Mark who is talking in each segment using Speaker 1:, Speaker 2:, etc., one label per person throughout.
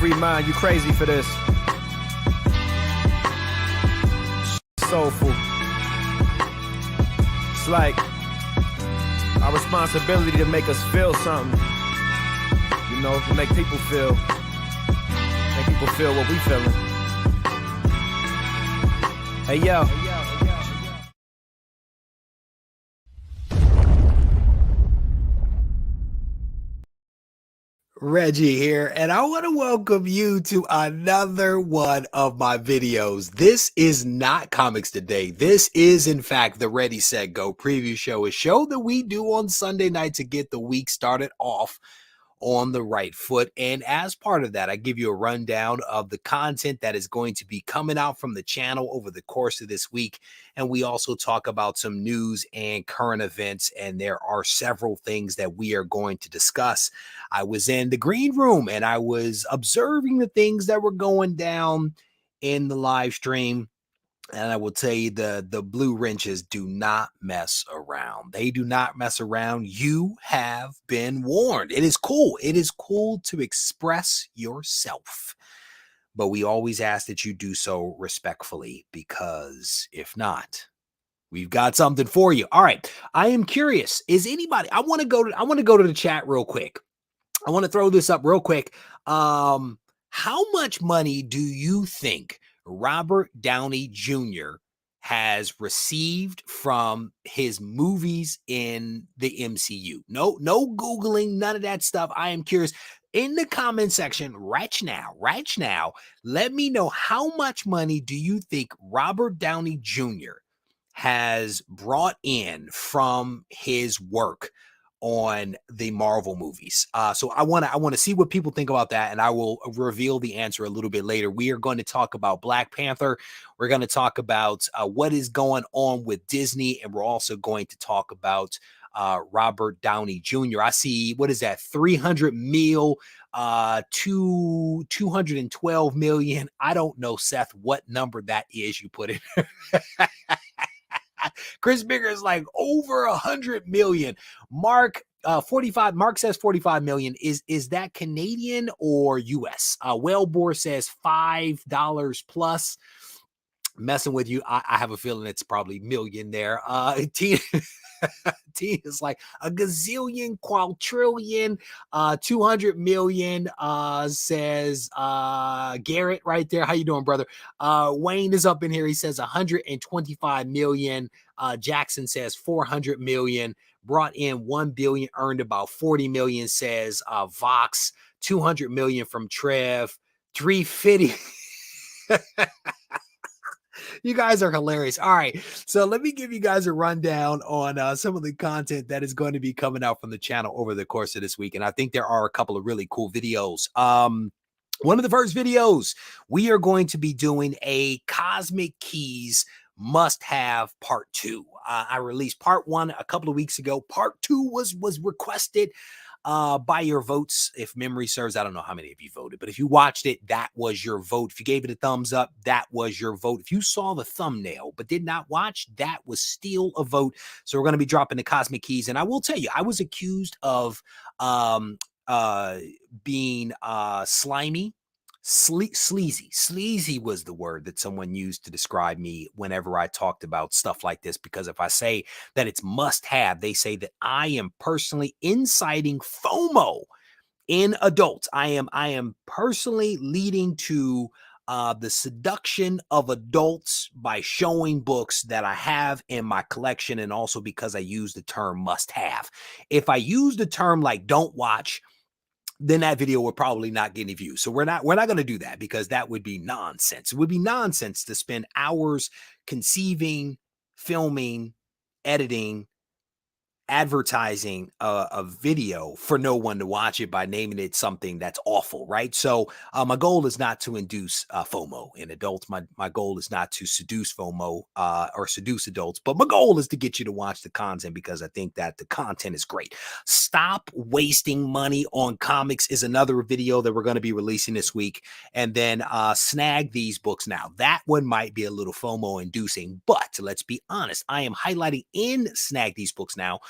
Speaker 1: free mind. You crazy for this. Soulful. It's like our responsibility to make us feel something. You know, to make people feel what we feeling. Hey, yo.
Speaker 2: Reggie here, and I want to welcome you to another one of my videos. This is not Comics Today. This is, in fact, the Ready, Set, Go preview show, a show that we do on Sunday night to get the week started off on the right foot. And as part of that, I give you a rundown of the content that is going to be coming out from the channel over the course of this week. And we also talk about some news and current events. And there are several things that we are going to discuss. I was in the green room and I was observing the things that were going down in the live stream. And I will tell you, the blue wrenches do not mess around. They do not mess around. You have been warned. It is cool. It is cool to express yourself. But we always ask that you do so respectfully, because if not, we've got something for you. All right. I am curious. Is anybody, I want to go to the chat real quick. I want to throw this up real quick. How much money do you think Robert Downey Jr. has received from his movies in the MCU? No Googling, none of that stuff. I am curious. In the comment section right now, let me know, how much money do you think Robert Downey Jr. has brought in from his work on the Marvel movies. So I want to see what people think about that, and I will reveal the answer a little bit later. We are going to talk about Black Panther. We're going to talk about what is going on with Disney, and we're also going to talk about Robert Downey Jr. I see, what is that, 300 mil to 212 million. I don't know, Seth, what number that is you put in. Chris Bigger is like over 100 million. Mark 45. Mark says 45 million. Is that Canadian or US? Wellbore says $5 plus. Messing with you. I have a feeling it's probably million there. T is like a gazillion, quadrillion, 200 million, says Garrett right there. How you doing, brother? Wayne is up in here. He says 125 million. Jackson says 400 million. Brought in 1 billion, earned about 40 million, says Vox. 200 million from Trev. 350. You guys are hilarious. All right. So let me give you guys a rundown on some of the content that is going to be coming out from the channel over the course of this week. And I think there are a couple of really cool videos. One of the first videos, we are going to be doing a Cosmic Keys must-have part 2. I released part 1 a couple of weeks ago. Part 2 was requested by your votes. If memory serves, I don't know how many of you voted, but if you watched it, that was your vote. If you gave it a thumbs up, that was your vote. If you saw the thumbnail but did not watch, that was still a vote. So we're going to be dropping the Cosmic Keys. And I will tell you, I was accused of being slimy. Sleazy. Sleazy was the word that someone used to describe me whenever I talked about stuff like this, because if I say that it's must have, they say that I am personally inciting FOMO in adults. I am personally leading to the seduction of adults by showing books that I have in my collection, and also because I use the term must have. If I use the term like don't watch, then that video would probably not get any views. So we're not going to do that, because that would be nonsense. It would be nonsense to spend hours conceiving, filming, editing, advertising a video for no one to watch it by naming it something that's awful, right? So my goal is not to induce FOMO in adults. My goal is not to seduce FOMO or seduce adults, but my goal is to get you to watch the content, because I think that the content is great. Stop wasting money on comics is another video that we're going to be releasing this week. And then snag these books now. That one might be a little FOMO inducing, but let's be honest, I am highlighting in snag these books now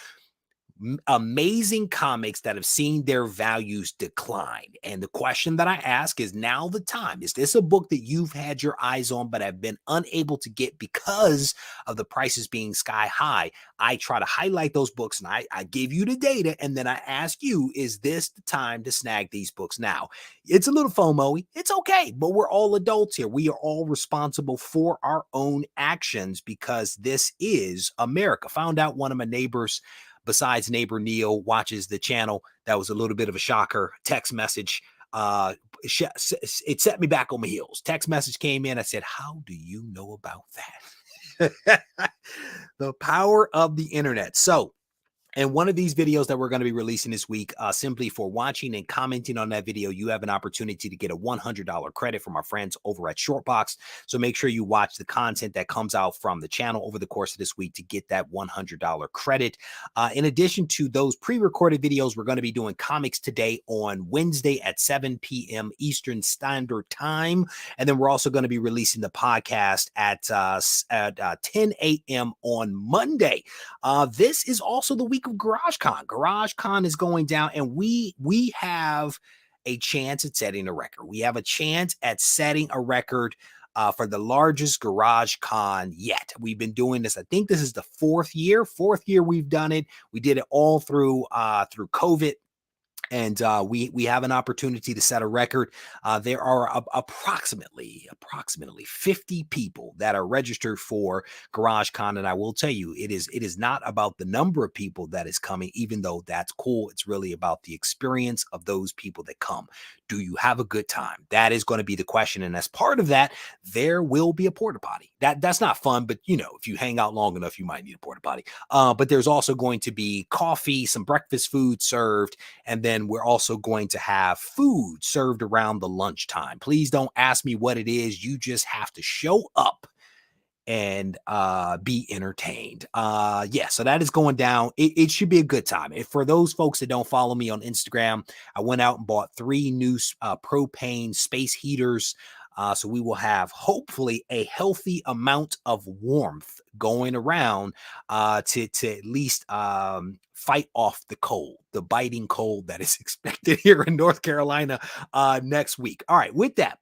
Speaker 2: amazing comics that have seen their values decline. And the question that I ask is now the time. Is this a book that you've had your eyes on but have been unable to get because of the prices being sky high? I try to highlight those books and I give you the data, and then I ask you, is this the time to snag these books now? It's a little FOMO-y. It's okay, but we're all adults here. We are all responsible for our own actions because this is America. Found out one of my neighbors, besides neighbor Neil, watches the channel. That was a little bit of a shocker. Text message. It set me back on my heels. Text message came in. I said, how do you know about that? The power of the internet. So, and one of these videos that we're going to be releasing this week, simply for watching and commenting on that video, you have an opportunity to get a $100 credit from our friends over at Shortbox. So make sure you watch the content that comes out from the channel over the course of this week to get that $100 credit. In addition to those pre-recorded videos, we're going to be doing Comics Today on Wednesday at 7 p.m. Eastern Standard Time. And then we're also going to be releasing the podcast at 10 a.m. on Monday. This is also the week of GarageCon. GarageCon is going down, and we have a chance at setting a record. We have a chance at setting a record for the largest GarageCon yet. We've been doing this. I think this is the fourth year we've done it. We did it all through COVID. And we have an opportunity to set a record. There are approximately 50 people that are registered for GarageCon, and I will tell you, it is not about the number of people that is coming, even though that's cool. It's really about the experience of those people that come. Do you have a good time? That is going to be the question, and as part of that, there will be a porta potty. That's not fun, but you know, if you hang out long enough, you might need a porta potty. But there's also going to be coffee, some breakfast food served, and then we're also going to have food served around the lunchtime. Please don't ask me what it is. You just have to show up and be entertained. Yeah, so that is going down. It should be a good time. If for those folks that don't follow me on Instagram, I went out and bought 3 new propane space heaters. So we will have hopefully a healthy amount of warmth going around to at least fight off the cold, the biting cold that is expected here in North Carolina next week. All right, with that,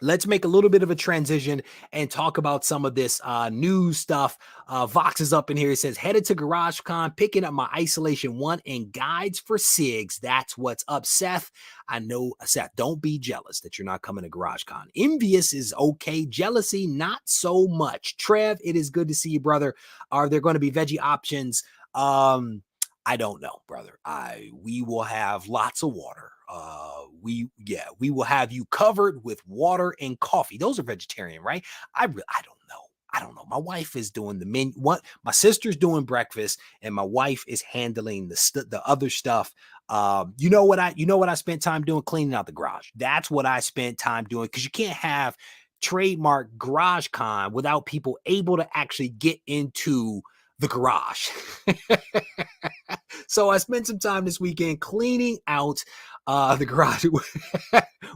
Speaker 2: let's make a little bit of a transition and talk about some of this new stuff. Vox is up in here. He says, headed to GarageCon, picking up my Isolation 1 and guides for SIGs. That's what's up, Seth. I know, Seth, don't be jealous that you're not coming to GarageCon. Envious is okay. Jealousy, not so much. Trev, it is good to see you, brother. Are there going to be veggie options? I don't know, brother. We will have lots of water. We will have you covered with water and coffee. Those are vegetarian, right? I don't know. My wife is doing the menu. My sister's doing breakfast, and my wife is handling the other stuff. You know what I spent time doing? Cleaning out the garage. That's what I spent time doing, because you can't have trademark GarageCon without people able to actually get into the garage. So I spent some time this weekend cleaning out the garage.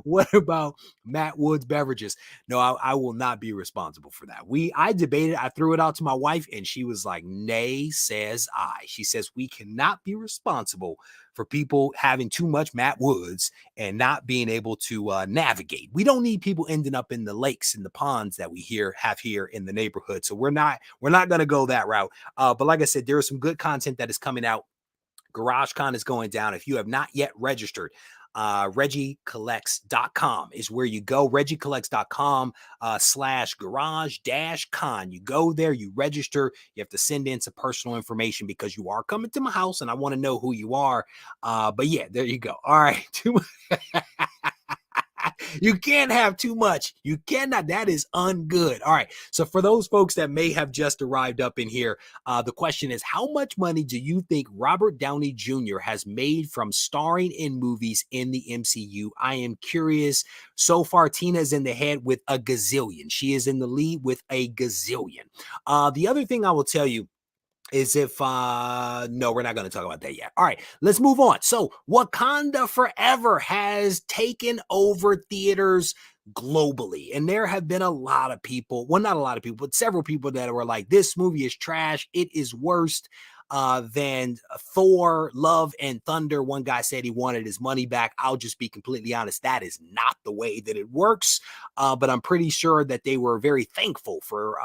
Speaker 2: What about Matt Wood's beverages? No, I will not be responsible for that. I debated. I threw it out to my wife, and she was like, nay, says I. She says we cannot be responsible for people having too much Matt Woods and not being able to navigate. We don't need people ending up in the lakes and the ponds that we have here in the neighborhood. So we're not going to go that route. But like I said, there is some good content that is coming out. GarageCon is going down. If you have not yet registered, regiecollects.com is where you go. regiecollects.com /garage-con. You go there, you register, you have to send in some personal information because you are coming to my house and I want to know who you are. But yeah, there you go. All right. You can't have too much. You cannot. That is ungood. All right. So for those folks that may have just arrived up in here, the question is, how much money do you think Robert Downey Jr. has made from starring in movies in the MCU? I am curious. So far, Tina is in the head with a gazillion. She is in the lead with a gazillion. The other thing I will tell you is no, we're not going to talk about that yet. All right, let's move on. So Wakanda Forever has taken over theaters globally, and there have been a lot of people, well, not a lot of people, but several people that were like, this movie is trash, it is worst. than Thor, Love and Thunder. One guy said he wanted his money back. I'll just be completely honest. That is not the way that it works. But I'm pretty sure that they were very thankful for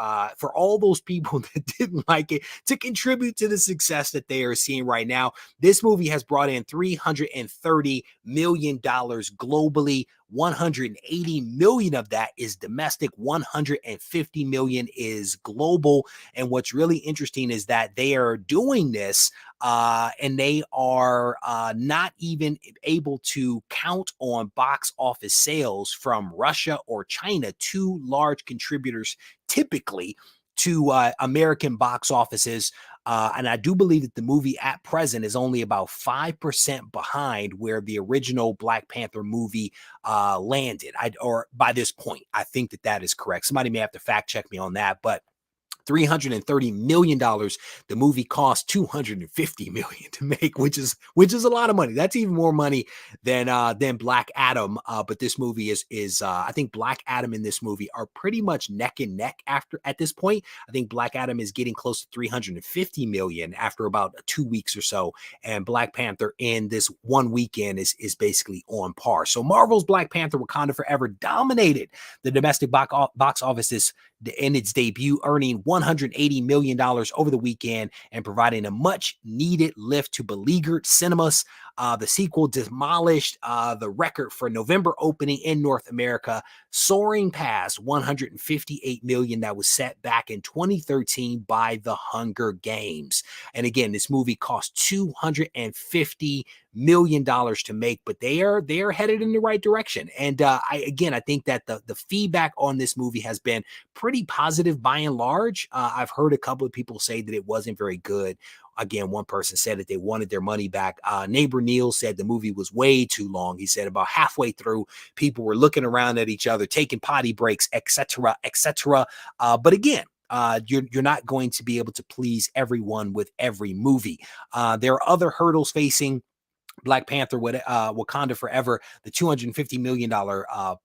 Speaker 2: all those people that didn't like it to contribute to the success that they are seeing right now. This movie has brought in $330 million globally. 180 million of that is domestic, 150 million is global. And what's really interesting is that they are doing this and they are not even able to count on box office sales from Russia or China, two large contributors typically to American box offices. And I do believe that the movie at present is only about 5% behind where the original Black Panther movie landed. Or by this point, I think that that is correct. Somebody may have to fact check me on that, but $330 million. The movie cost $250 million to make, which is a lot of money. That's even more money than Black Adam. But this movie is I think Black Adam and this movie are pretty much neck and neck at this point. I think Black Adam is getting close to $350 million after about 2 weeks or so, and Black Panther in this one weekend is basically on par. So Marvel's Black Panther: Wakanda Forever dominated the domestic box office in its debut, earning $180 million over the weekend and providing a much needed lift to beleaguered cinemas. The sequel demolished the record for November opening in North America, soaring past $158 million that was set back in 2013 by The Hunger Games. And again, this movie cost $250 million to make, but they are headed in the right direction. And I think that the feedback on this movie has been pretty positive by and large. I've heard a couple of people say that it wasn't very good. Again, one person said that they wanted their money back. Neighbor Neil said the movie was way too long. He said about halfway through, people were looking around at each other, taking potty breaks, etc., etc. But again, you're not going to be able to please everyone with every movie. There are other hurdles facing Black Panther with Wakanda Forever. The $250 million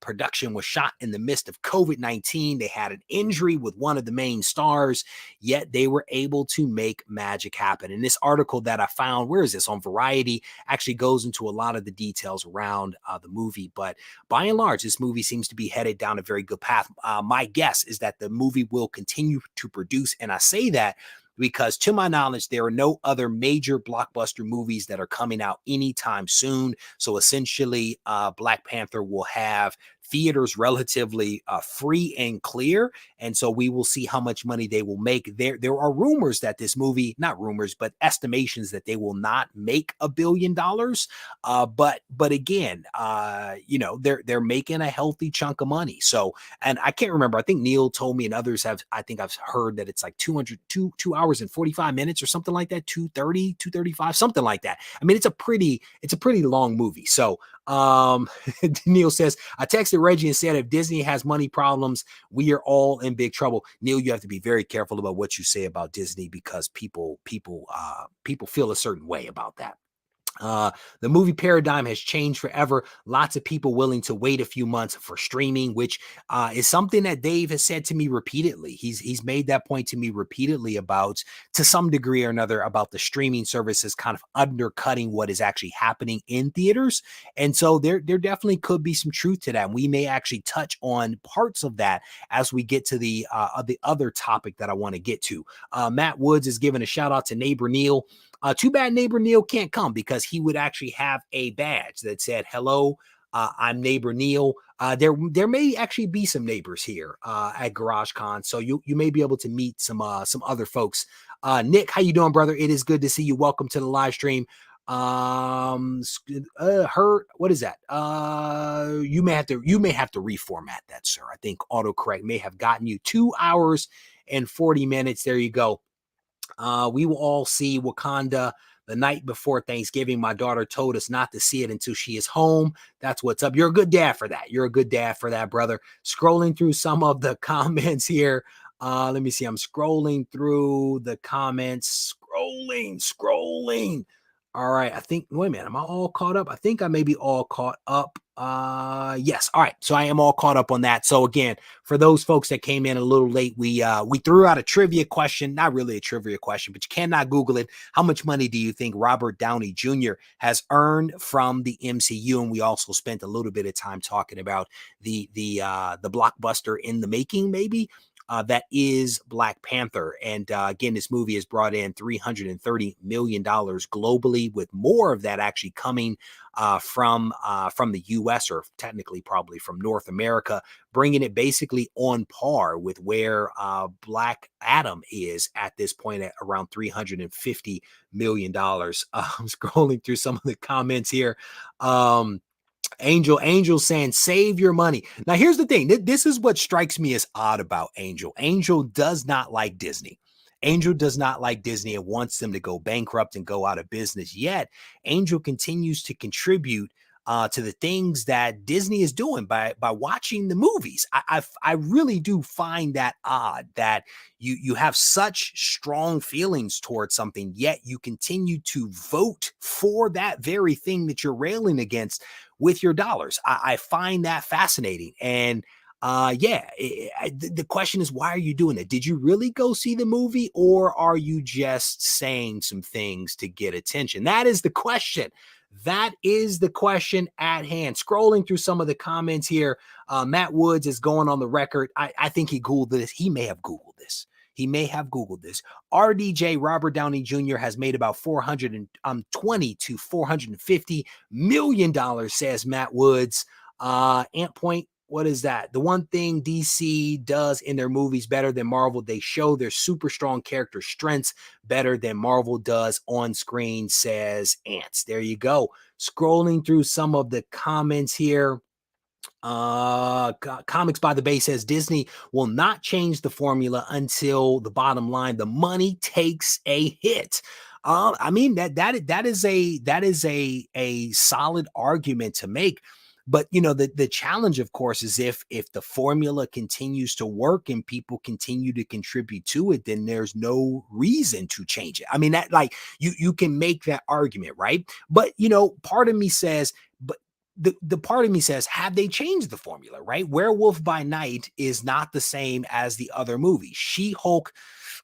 Speaker 2: production was shot in the midst of COVID-19. They had an injury with one of the main stars, yet they were able to make magic happen. And this article that I found, where is this, on Variety, actually goes into a lot of the details around the movie. But by and large, this movie seems to be headed down a very good path. My guess is that the movie will continue to produce, and I say that because to my knowledge, there are no other major blockbuster movies that are coming out anytime soon. So essentially, Black Panther will have theaters relatively free and clear. And so we will see how much money they will make. There are rumors that this movie, not rumors, but estimations that they will not make $1 billion. But again, they're making a healthy chunk of money. So, and I can't remember, I think Neil told me and others have, I think I've heard that it's like 2 hours and 45 minutes or something like that, 2:30, 2:35, something like that. I mean, it's a pretty long movie. So Neil says, I texted Reggie and said, if Disney has money problems, we are all in big trouble. Neil, you have to be very careful about what you say about Disney because people feel a certain way about that. The movie paradigm has changed forever. Lots of people willing to wait a few months for streaming, which is something that Dave has said to me repeatedly. He's made that point to me repeatedly about, to some degree or another, about the streaming services kind of undercutting what is actually happening in theaters. And so there definitely could be some truth to that. And we may actually touch on parts of that as we get to the other topic that I want to get to. Matt Woods is giving a shout out to Neighbor Neil. Too bad Neighbor Neil can't come because he would actually have a badge that said, hello, I'm Neighbor Neil. There may actually be some neighbors here at GarageCon, so you may be able to meet some other folks. Nick, how you doing, brother? It is good to see you. Welcome to the live stream. What is that? You may have to reformat that, sir. I think autocorrect may have gotten you 2 hours and 40 minutes. There you go. We will all see Wakanda the night before Thanksgiving. My daughter told us not to see it until she is home. That's what's up. You're a good dad for that. You're a good dad for that, brother. Scrolling through some of the comments here. Let me see. I'm scrolling through the comments. Scrolling. All right. I think, wait a minute. Am I all caught up? I think I may be all caught up. Yes. All right. So I am all caught up on that. So again, for those folks that came in a little late, we threw out a trivia question, not really a trivia question, but you cannot Google it. How much money do you think Robert Downey Jr. has earned from the MCU? And we also spent a little bit of time talking about the blockbuster in the making, maybe. That is Black Panther. And again, this movie has brought in $330 million globally, with more of that actually coming from the U.S., or technically probably from North America, bringing it basically on par with where Black Adam is at this point, at around $350 million. I'm scrolling through some of the comments here. Angel saying, save your money. Now, here's the thing. This is what strikes me as odd about Angel. Angel does not like Disney. Angel does not like Disney and wants them to go bankrupt and go out of business. Yet, Angel continues to contribute to the things that Disney is doing by watching the movies. I really do find that odd that you have such strong feelings towards something, yet you continue to vote for that very thing that you're railing against with your dollars. I find that fascinating. And the question is, why are you doing it? Did you really go see the movie, or are you just saying some things to get attention? That is the question. That is the question at hand. Scrolling through some of the comments here, Matt Woods is going on the record. I think he Googled this. He may have Googled this. He may have Googled this. RDJ, Robert Downey Jr., has made about $420 to $450 million, says Matt Woods. Ant Point, what is that? The one thing DC does in their movies better than Marvel, they show their super strong character strengths better than Marvel does on screen, says Ants. There you go. Scrolling through some of the comments here. Comics by the Bay says Disney will not change the formula until the bottom line, the money takes a hit. I mean, that is a solid argument to make. But the challenge, of course, is if the formula continues to work and people continue to contribute to it, then there's no reason to change it. I mean, that, like, you can make that argument, right? But part of me says, but the part of me says, have they changed the formula, right? Werewolf by Night is not the same as the other movies. She-Hulk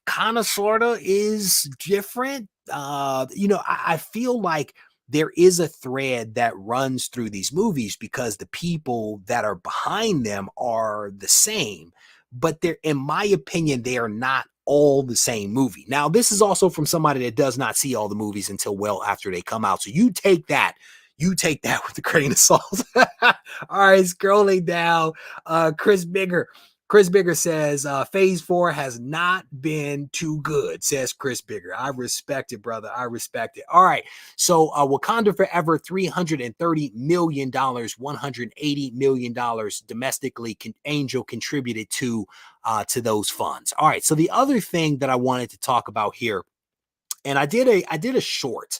Speaker 2: kind of sort of is different. I feel like there is a thread that runs through these movies because the people that are behind them are the same, but they're, in my opinion, they are not all the same movie. Now, this is also from somebody that does not see all the movies until well after they come out. So you take that with a grain of salt. All right, scrolling down, Chris Bigger says, phase 4 has not been too good, says Chris Bigger. I respect it, brother. I respect it. All right. So Wakanda Forever, $330 million, $180 million domestically, Angel contributed to those funds. All right. So the other thing that I wanted to talk about here, and I did a short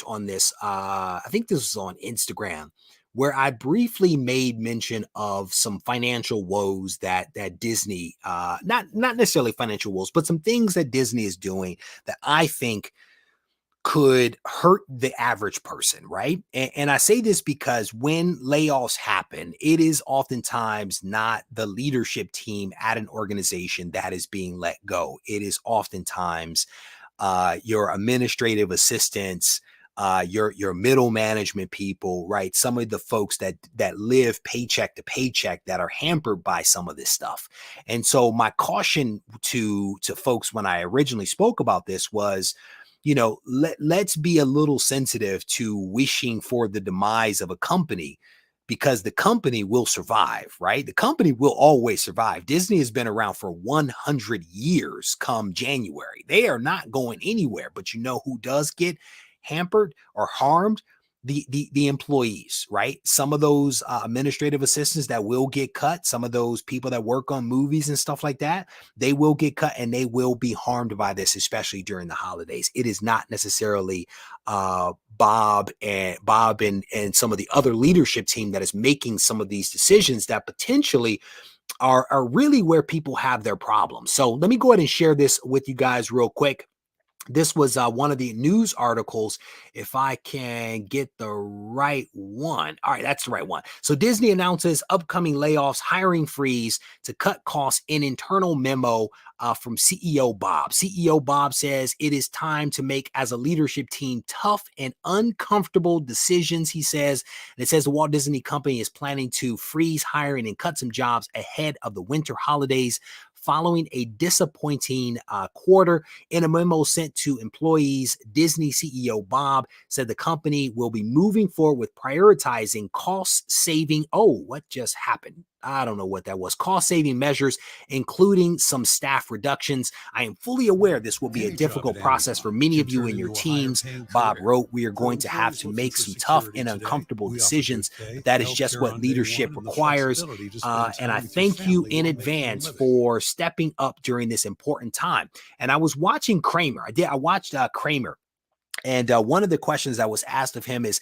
Speaker 2: on this. I think this was on Instagram, where I briefly made mention of some financial woes that Disney, not necessarily financial woes, but some things that Disney is doing that I think could hurt the average person, right? And I say this because when layoffs happen, it is oftentimes not the leadership team at an organization that is being let go. It is oftentimes your administrative assistants, your middle management people, right? Some of the folks that live paycheck to paycheck that are hampered by some of this stuff. And so my caution to folks when I originally spoke about this was, let's be a little sensitive to wishing for the demise of a company, because the company will survive, right? The company will always survive. Disney has been around for 100 years come January. They are not going anywhere. But you know who does get hampered or harmed? The employees, right? Some of those administrative assistants that will get cut, some of those people that work on movies and stuff like that, they will get cut and they will be harmed by this, especially during the holidays. It is not necessarily Bob and some of the other leadership team that is making some of these decisions that potentially are really where people have their problems. So let me go ahead and share this with you guys real quick. This was one of the news articles. If I can get the right one. All right, that's the right one. So Disney announces upcoming layoffs, hiring freeze to cut costs in internal memo from CEO Bob. CEO Bob says it is time to make, as a leadership team, tough and uncomfortable decisions, he says. And it says the Walt Disney Company is planning to freeze hiring and cut some jobs ahead of the winter holidays following a disappointing quarter. In a memo sent to employees, Disney CEO Bob said the company will be moving forward with prioritizing cost-saving. Oh, what just happened? I don't know what that was. Cost-saving measures, including some staff reductions. I am fully aware this will be a difficult process for many of you and your teams. Bob wrote, we are going to have to make some tough and uncomfortable decisions, but that is just what leadership requires. And I thank you in advance for stepping up during this important time. And I was watching Kramer. I watched Kramer. And one of the questions that was asked of him is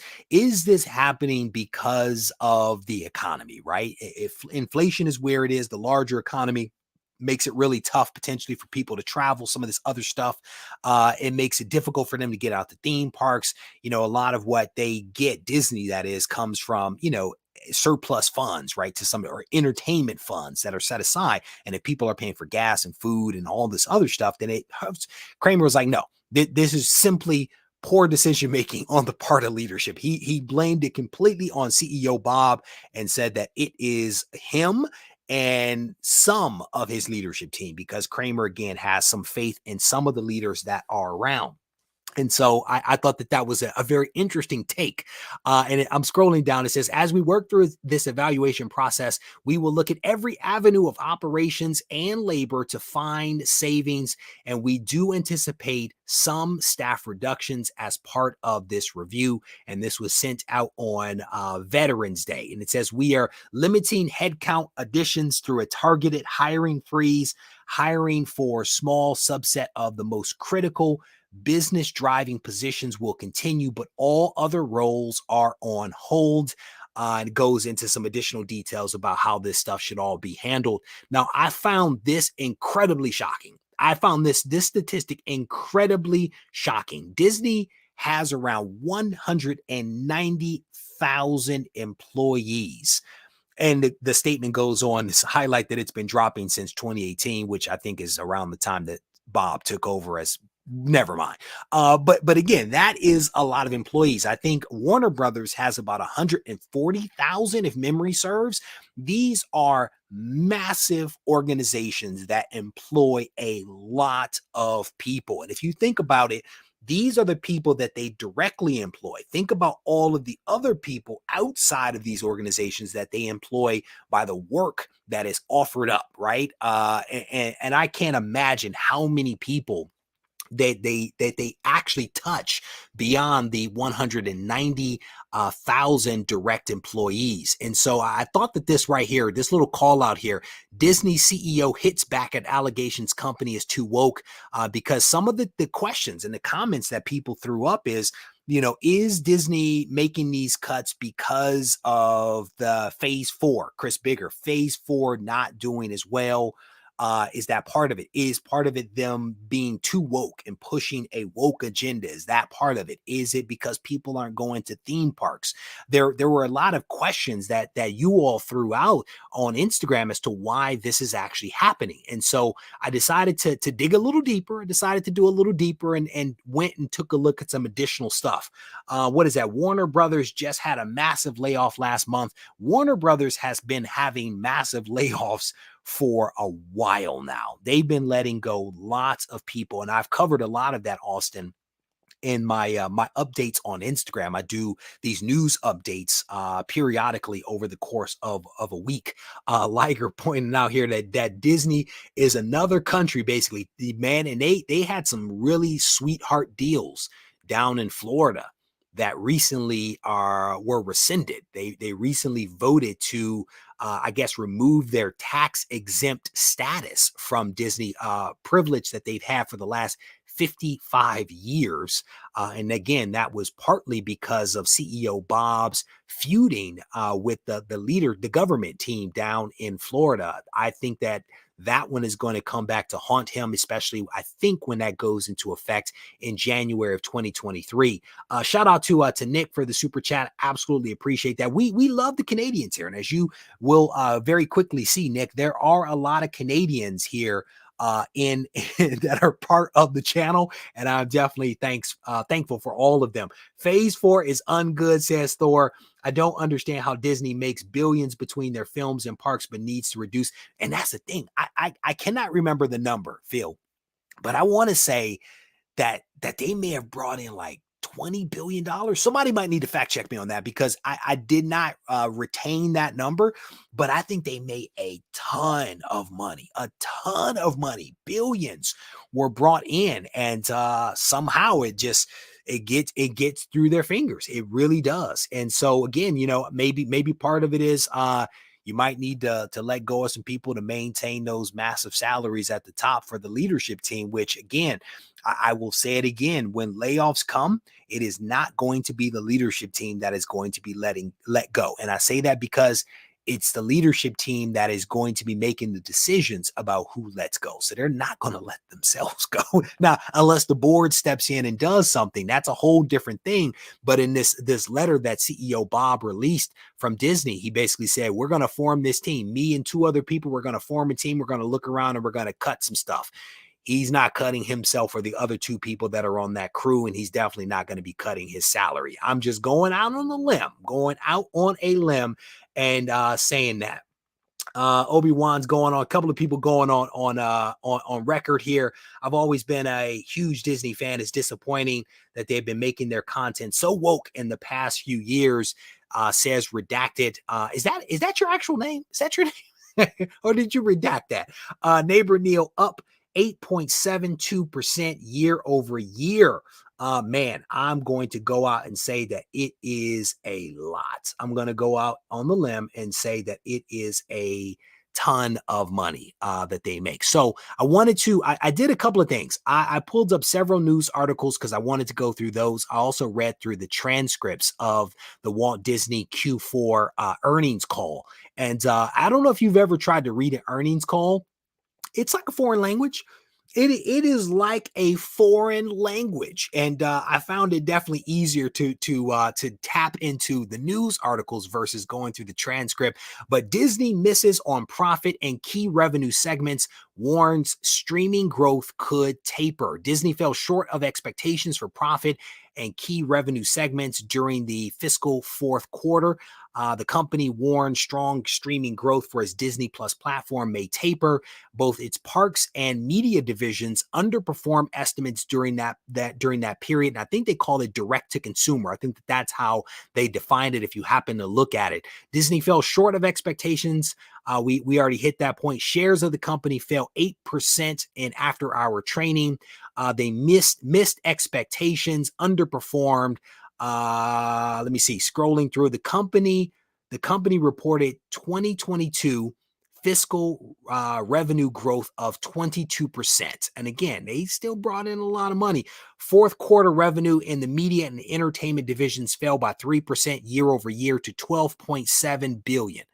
Speaker 2: this happening because of the economy, right? If inflation is where it is, the larger economy makes it really tough potentially for people to travel, some of this other stuff. It makes it difficult for them to get out to theme parks. You know, a lot of what they get, Disney that is, comes from, you know, surplus funds, right, to some, or entertainment funds that are set aside. And if people are paying for gas and food and all this other stuff, then it hurts. Kramer was like, no, this is simply poor decision making on the part of leadership. He blamed it completely on CEO Bob and said that it is him and some of his leadership team, because Kramer again has some faith in some of the leaders that are around. And so I thought that was a very interesting take. I'm scrolling down. It says, as we work through this evaluation process, we will look at every avenue of operations and labor to find savings. And we do anticipate some staff reductions as part of this review. And this was sent out on Veterans Day. And it says, we are limiting headcount additions through a targeted hiring freeze, hiring for small subset of the most critical business driving positions will continue, but all other roles are on hold. It goes into some additional details about how this stuff should all be handled. Now, I found this incredibly shocking. I found this statistic incredibly shocking. Disney has around 190,000 employees. And the statement goes on to highlight that it's been dropping since 2018, which I think is around the time that Bob took over as. Never mind. But again, that is a lot of employees. I think Warner Brothers has about 140,000, if memory serves. These are massive organizations that employ a lot of people. And if you think about it, these are the people that they directly employ. Think about all of the other people outside of these organizations that they employ by the work that is offered up, right? And I can't imagine how many people that they actually touch beyond the 190,000 direct employees. And so I thought that this right here, this little call out here, Disney CEO hits back at allegations company is too woke, because some of the questions and the comments that people threw up is, you know, is Disney making these cuts because of the phase 4, Chris Bigger, phase 4 not doing as well? Is that part of it? Is part of it them being too woke and pushing a woke agenda? Is that part of it? Is it because people aren't going to theme parks? There were a lot of questions that you all threw out on Instagram as to why this is actually happening. And so I decided to dig a little deeper. I decided to do a little deeper and went and took a look at some additional stuff. What is that? Warner Brothers just had a massive layoff last month. Warner Brothers has been having massive layoffs for a while now. They've been letting go lots of people, and I've covered a lot of that, Austin, in my my updates on Instagram. I do these news updates periodically over the course of a week. Liger pointing out here that Disney is another country, basically, man, and they had some really sweetheart deals down in Florida that recently were rescinded. They recently voted to I guess remove their tax exempt status from Disney, privilege that they've had for the last 55 years. And again, that was partly because of CEO Bob's feuding with the leader, the government team down in Florida. I think that one is going to come back to haunt him, especially I think when that goes into effect in January of 2023. Shout out to Nick for the super chat. Absolutely appreciate that. We love the Canadians here, and as you will very quickly see, Nick, there are a lot of Canadians here in that are part of the channel, and I'm definitely thankful for all of them. Phase 4 is ungood, says Thor. I don't understand how Disney makes billions between their films and parks, but needs to reduce. And that's the thing. I cannot remember the number, Phil, but I want to say that they may have brought in like $20 billion. Somebody might need to fact check me on that, because I did not retain that number, but I think they made a ton of money, billions were brought in, and somehow it gets through their fingers. It really does. And so again, maybe part of it is you might need to let go of some people to maintain those massive salaries at the top for the leadership team, which again, I will say it again, when layoffs come, it is not going to be the leadership team that is going to be let go. And I say that because it's the leadership team that is going to be making the decisions about who lets go. So they're not going to let themselves go. Now, unless the board steps in and does something, that's a whole different thing. But in this letter that CEO Bob released from Disney, he basically said, we're going to form this team. Me and 2 other people, we're going to form a team. We're going to look around and we're going to cut some stuff. He's not cutting himself or the other 2 people that are on that crew, and he's definitely not going to be cutting his salary. I'm just going out on a limb and saying that. Obi-Wan's going on, a couple of people going on record here. I've always been a huge Disney fan. It's disappointing that they've been making their content so woke in the past few years, says Redacted. Is that your actual name? Is that your name? Or did you redact that? Neighbor Neil up 8.72% year over year. Man, I'm going to go out and say that it is a lot. I'm going to go out on the limb and say that it is a ton of money that they make. So I did a couple of things. I pulled up several news articles because I wanted to go through those. I also read through the transcripts of the Walt Disney Q4 earnings call. And I don't know if you've ever tried to read an earnings call. It's like a foreign language. It is like a foreign language, and I found it definitely easier to tap into the news articles versus going through the transcript. But Disney misses on profit and key revenue segments, warns streaming growth could taper. Disney fell short of expectations for profit and key revenue segments during the fiscal fourth quarter. The company warned strong streaming growth for its Disney Plus platform may taper. Both its parks and media divisions underperformed estimates during that period. And I think they call it direct to consumer. I think that's how they defined it if you happen to look at it. Disney fell short of expectations. We already hit that point. Shares of the company fell 8% in after-hour training. They missed expectations, underperformed. Let me see. Scrolling through the company reported 2022 fiscal revenue growth of 22%. And again, they still brought in a lot of money. Fourth quarter revenue in the media and entertainment divisions fell by 3% year over year to $12.7 billion.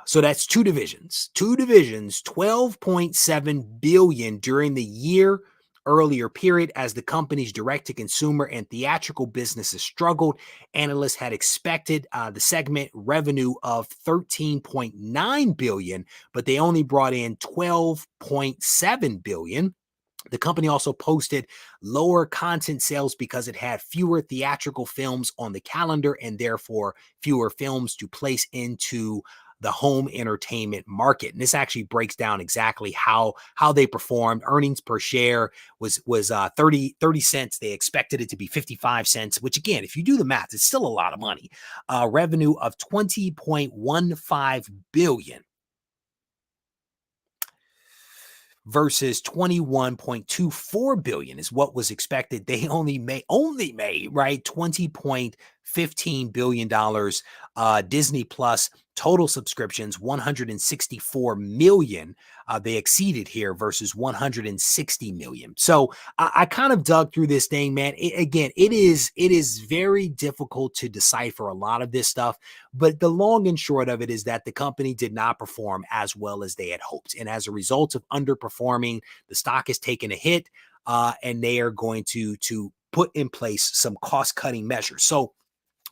Speaker 2: So that's two divisions, 12.7 billion during the earlier period as the company's direct-to-consumer and theatrical businesses struggled. Analysts had expected the segment revenue of 13.9 billion, but they only brought in 12.7 billion. The company also posted lower content sales because it had fewer theatrical films on the calendar and therefore fewer films to place into the home entertainment market. And this actually breaks down exactly how they performed. Earnings per share was 30 cents. They expected it to be 55 cents, which again, if you do the math, it's still a lot of money. Revenue of 20.15 billion versus 21.24 billion is what was expected. They only made right 20.15 $15 billion. Disney Plus total subscriptions, 164 million. They exceeded here versus 160 million. So I kind of dug through this thing, man. It is very difficult to decipher a lot of this stuff, but the long and short of it is that the company did not perform as well as they had hoped. And as a result of underperforming, the stock has taken a hit, and they are going to put in place some cost-cutting measures. So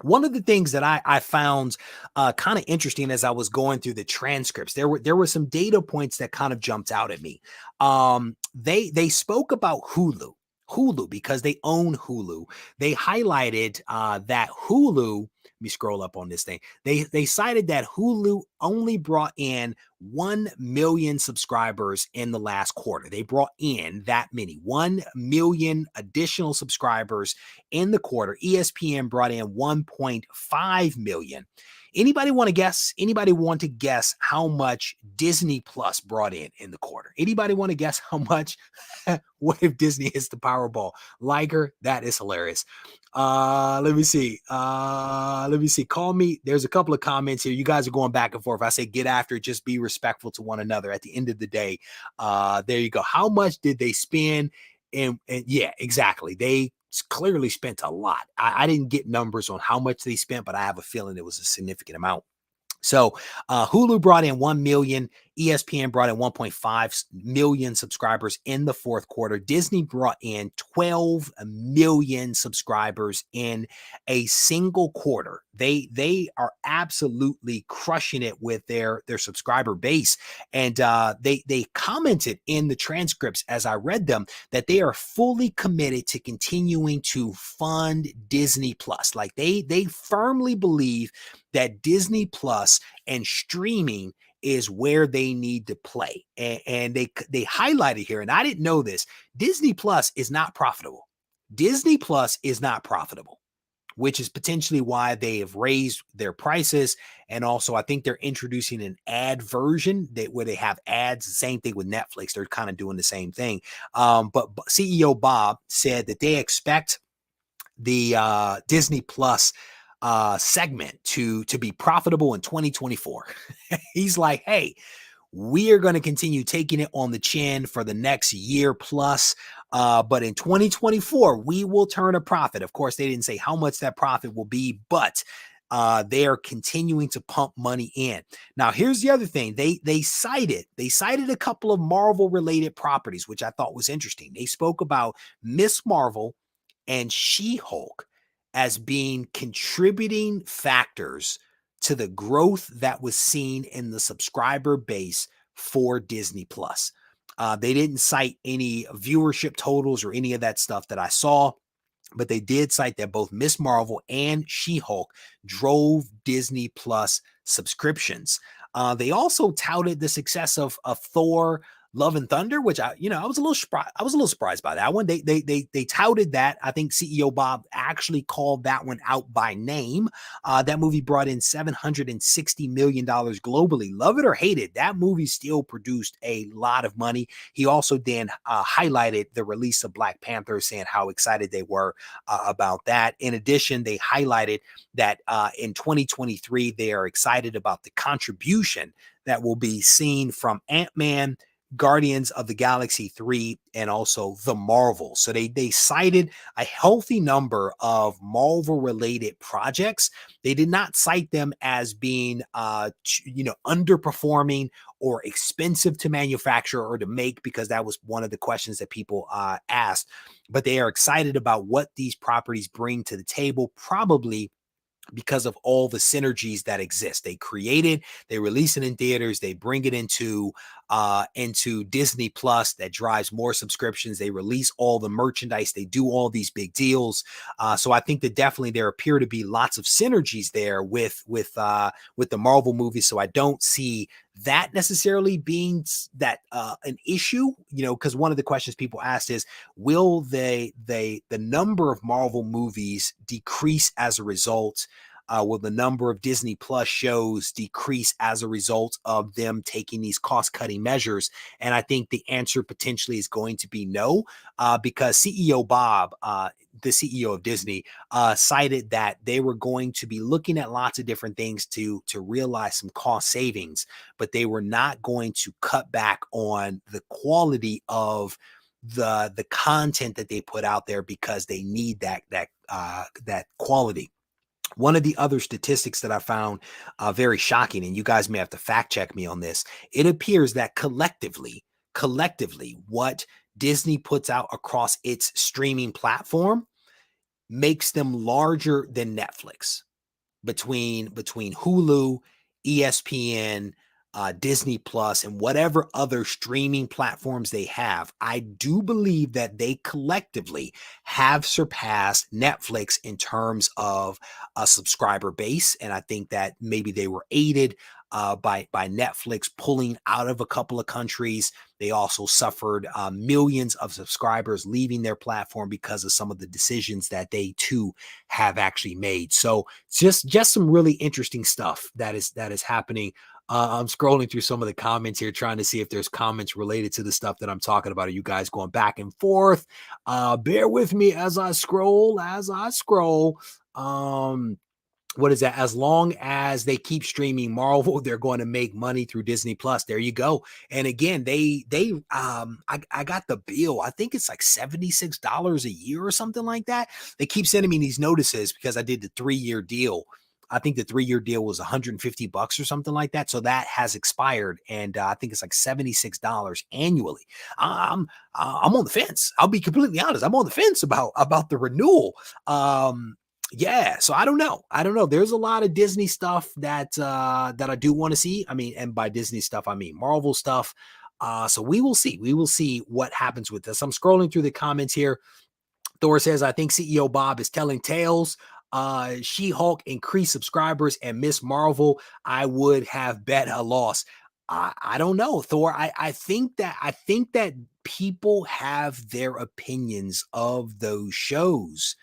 Speaker 2: one of the things that I found kind of interesting as I was going through the transcripts, there were some data points that kind of jumped out at me. They spoke about Hulu because they own Hulu. They highlighted that Hulu. Let me scroll up on this thing. They cited that Hulu only brought in 1 million subscribers in the last quarter. They brought in that many, 1 million additional subscribers in the quarter. ESPN brought in 1.5 million. Anybody want to guess? Anybody want to guess how much Disney Plus brought in the quarter? Anybody want to guess how much? What if Disney hits the Powerball? Liger, that is hilarious. Let me see. Call me. There's a couple of comments here. You guys are going back and forth. I say get after it. Just be respectful to one another. At the end of the day, there you go. How much did they spend? And yeah, exactly. They clearly spent a lot. I didn't get numbers on how much they spent, but I have a feeling it was a significant amount. So Hulu brought in 1 million. ESPN brought in 1.5 million subscribers in the fourth quarter. Disney brought in 12 million subscribers in a single quarter. They are absolutely crushing it with their subscriber base. And they commented in the transcripts as I read them that they are fully committed to continuing to fund Disney Plus. Like they firmly believe that Disney Plus and streaming is where they need to play. And they highlighted here, and I didn't know this, Disney Plus is not profitable. Disney Plus is not profitable, which is potentially why they have raised their prices. And also, I think they're introducing an ad version where they have ads. Same thing with Netflix. They're kind of doing the same thing. But CEO Bob said that they expect the Disney Plus segment to be profitable in 2024. He's like, hey, we are going to continue taking it on the chin for the next year plus. But in 2024, we will turn a profit. Of course, they didn't say how much that profit will be, but they are continuing to pump money in. Now, here's the other thing. They cited a couple of Marvel related properties, which I thought was interesting. They spoke about Miss Marvel and She-Hulk as being contributing factors to the growth that was seen in the subscriber base for Disney Plus. They didn't cite any viewership totals or any of that stuff that I saw, but they did cite that both Miss Marvel and She-Hulk drove Disney Plus subscriptions. They also touted the success of Thor: Love and Thunder, which I was a little surprised by that one. They touted that. I think CEO Bob actually called that one out by name. That movie brought in $760 million globally. Love it or hate it, that movie still produced a lot of money. He also then highlighted the release of Black Panther, saying how excited they were about that. In addition, they highlighted that in 2023, they are excited about the contribution that will be seen from Ant-Man, Guardians of the Galaxy 3, and also the Marvel. So they cited a healthy number of Marvel related projects. They did not cite them as being underperforming or expensive to manufacture or to make, because that was one of the questions that people asked. But they are excited about what these properties bring to the table, probably because of all the synergies that exist. They create it, they release it in theaters, they bring it into Disney Plus, that drives more subscriptions. They release all the merchandise, they do all these big deals. So I think that definitely there appear to be lots of synergies there with the Marvel movies. So I don't see that necessarily being that an issue, because one of the questions people asked is, will the number of Marvel movies decrease as a result Will the number of Disney Plus shows decrease as a result of them taking these cost-cutting measures? And I think the answer potentially is going to be no, because CEO Bob, the CEO of Disney, cited that they were going to be looking at lots of different things to realize some cost savings, but they were not going to cut back on the quality of the content that they put out there, because they need that quality. One of the other statistics that I found very shocking, and you guys may have to fact check me on this, it appears that collectively, what Disney puts out across its streaming platform makes them larger than Netflix. Between Hulu, ESPN, Disney Plus, and whatever other streaming platforms they have, I do believe that they collectively have surpassed Netflix in terms of a subscriber base. And I think that maybe they were aided by Netflix pulling out of a couple of countries. They also suffered millions of subscribers leaving their platform because of some of the decisions that they too have actually made. So just some really interesting stuff that is happening. I'm scrolling through some of the comments here, trying to see if there's comments related to the stuff that I'm talking about. Are you guys going back and forth? Bear with me as I scroll. What is that? As long as they keep streaming Marvel, they're going to make money through Disney Plus. There you go. And again, I got the bill. I think it's like $76 a year or something like that. They keep sending me these notices because I did the 3-year deal. I think the 3-year deal was $150 or something like that. So that has expired. And I think it's like $76 annually. I'm on the fence. I'll be completely honest. I'm on the fence about the renewal. Yeah, so I don't know. There's a lot of Disney stuff that I do want to see. I mean, and by Disney stuff, I mean Marvel stuff. So we will see. We will see what happens with this. I'm scrolling through the comments here. Thor says, I think CEO Bob is telling tales. She-Hulk increased subscribers, and Miss Marvel, I would have bet a loss. I don't know, Thor. I think that people have their opinions of those shows.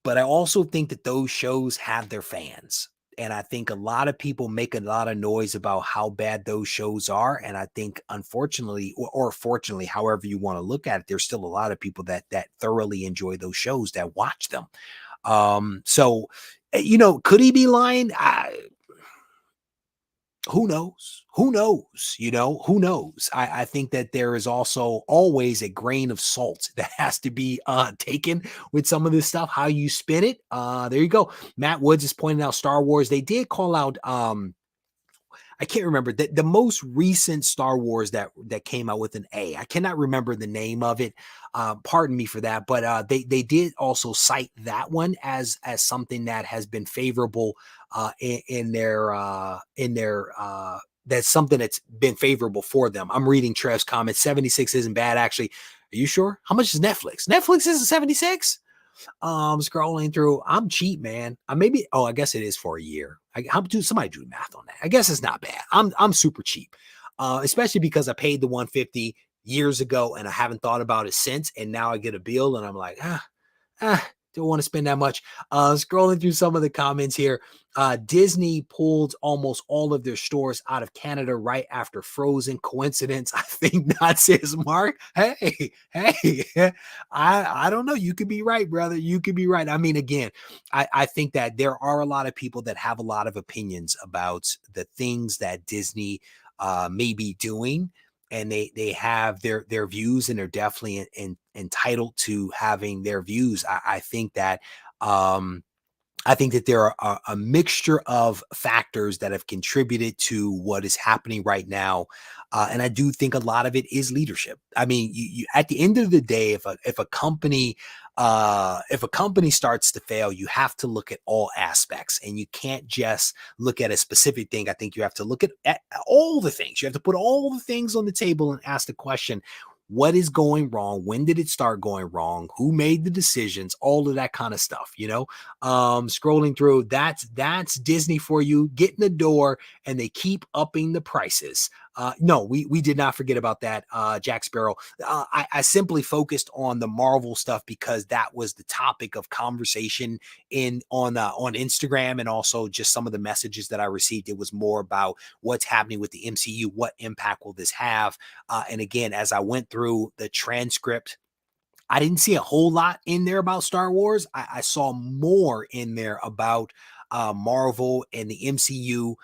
Speaker 2: But I also think that those shows have their fans. And I think a lot of people make a lot of noise about how bad those shows are. And I think, unfortunately, or fortunately, however you want to look at it, there's still a lot of people that thoroughly enjoy those shows, that watch them. So, could he be lying? Who knows? Who knows? I think that there is also always a grain of salt that has to be taken with some of this stuff, how you spin it. There you go. Matt Woods is pointing out Star Wars. They did call out, I can't remember the most recent Star Wars that came out with an A. I cannot remember the name of it. Pardon me for that, but they did also cite that one as something that has been favorable in their that's something that's been favorable for them. I'm reading Trev's comments. 76 isn't bad, actually. Are you sure? How much is Netflix? Netflix is 76. Scrolling through, I'm cheap, man. I guess it is for a year. Somebody do the math on that. I guess it's not bad. I'm super cheap, especially because I paid the $150 years ago and I haven't thought about it since. And now I get a bill and I'm like, don't want to spend that much. Scrolling through some of the comments here. Disney pulled almost all of their stores out of Canada right after Frozen. Coincidence? I think not, says Mark. Hey, I don't know. You could be right, brother. You could be right. I mean, again, I think that there are a lot of people that have a lot of opinions about the things that Disney may be doing. And they have their views, and they're definitely entitled to having their views. I think that there are a mixture of factors that have contributed to what is happening right now, and I do think a lot of it is leadership. I mean, you at the end of the day, if a company starts to fail, you have to look at all aspects, and you can't just look at a specific thing. I think you have to look at all the things. You have to put all the things on the table and ask the question, what is going wrong? When did it start going wrong? Who made the decisions? All of that kind of stuff, scrolling through, that's Disney for you. Get in the door and they keep upping the prices. No, we did not forget about that, Jack Sparrow. I simply focused on the Marvel stuff because that was the topic of conversation on Instagram, and also just some of the messages that I received. It was more about what's happening with the MCU, what impact will this have, and again, as I went through the transcript, I didn't see a whole lot in there about Star Wars. I saw more in there about Marvel and the MCU,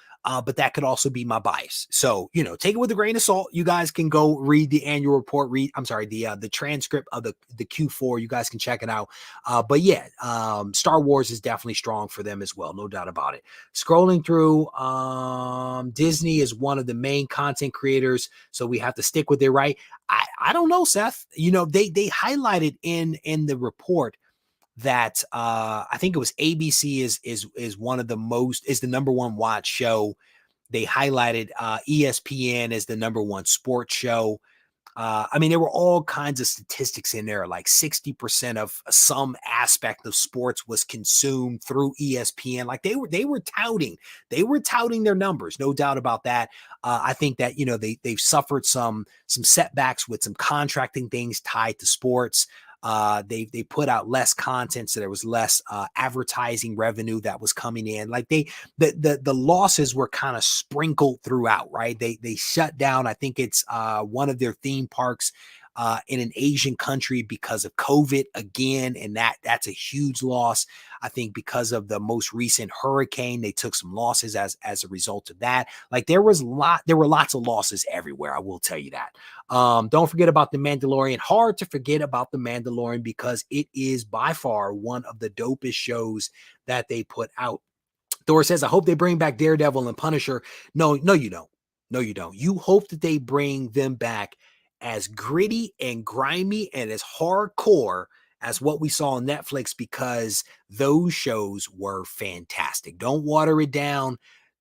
Speaker 2: but that could also be my bias. So, take it with a grain of salt. You guys can go read the annual report. The transcript of the Q4. You guys can check it out. But yeah, Star Wars is definitely strong for them as well, no doubt about it. Scrolling through, Disney is one of the main content creators, so we have to stick with it, right? I don't know, Seth. They highlighted in the report that I think it was ABC is one of the is the number one watch show. They highlighted ESPN as the number one sports show. I mean, there were all kinds of statistics in there, like 60% of some aspect of sports was consumed through ESPN. Like they were touting their numbers, no doubt about that. I think that they've suffered some setbacks with some contracting things tied to sports. They put out less content, so there was less advertising revenue that was coming in. Like the losses were kind of sprinkled throughout, right? They shut down, I think it's one of their theme parks in an Asian country because of COVID again, and that's a huge loss. I think because of the most recent hurricane, they took some losses as a result of that. Like there were lots of losses everywhere. I will tell you that. Don't forget about The Mandalorian. Hard to forget about The Mandalorian because it is by far one of the dopest shows that they put out. Thor says, I hope they bring back Daredevil and Punisher. No, you don't. No, you don't. You hope that they bring them back as gritty and grimy and as hardcore as what we saw on Netflix, because those shows were fantastic. Don't water it down.